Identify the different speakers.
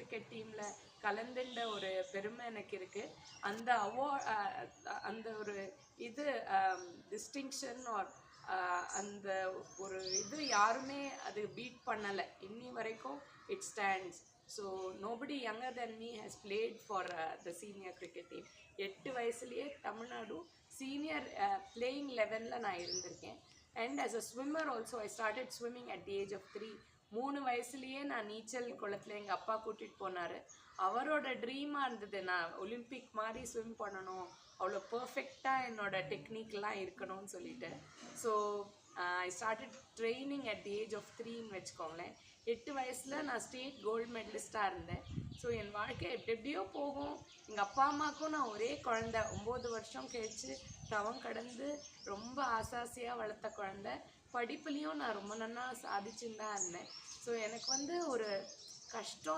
Speaker 1: Cricket டீமில் கலந்துட்ட ஒரு பெருமை எனக்கு இருக்குது. அந்த அந்த ஒரு இது டிஸ்டிங்ஷன் ஆர் அந்த ஒரு இது யாருமே அது பீட் பண்ணலை இன்னி வரைக்கும். It stands. So nobody younger than me has played for the senior cricket team. 8 வயசுலேயே தமிழ்நாடு சீனியர் பிளேயிங் லெவலில் நான் இருந்திருக்கேன். And as a swimmer also I started swimming at the age of 3. 3 வயசுலேயே நான் நீச்சல் குளத்தில் எங்கள் அப்பா கூட்டிகிட்டு போனார். அவரோட ட்ரீமாக இருந்தது நான் ஒலிம்பிக் மாதிரி ஸ்விம் பண்ணணும், அவ்வளோ பர்ஃபெக்டாக என்னோட டெக்னிக்லாம் இருக்கணும்னு சொல்லிட்டு. So I started training at the age of 3ன்னு வச்சுக்கோங்களேன். 8 வயசில் நான் ஸ்டேட் கோல்டு மெடலிஸ்ட்டாக இருந்தேன். ஸோ என் வாழ்க்கை எப்படியோ போகும். எங்கள் அப்பா அம்மாவுக்கும் நான் ஒரே குழந்த, 9 வருஷம் கழித்து தவம் கடந்து ரொம்ப ஆசாசியாக வளர்த்த குழந்த. படிப்புலேயும் நான் ரொம்ப நல்லா சாதிச்சுன்னு தான் இருந்தேன். ஸோ எனக்கு ஒரு கஷ்டம்னா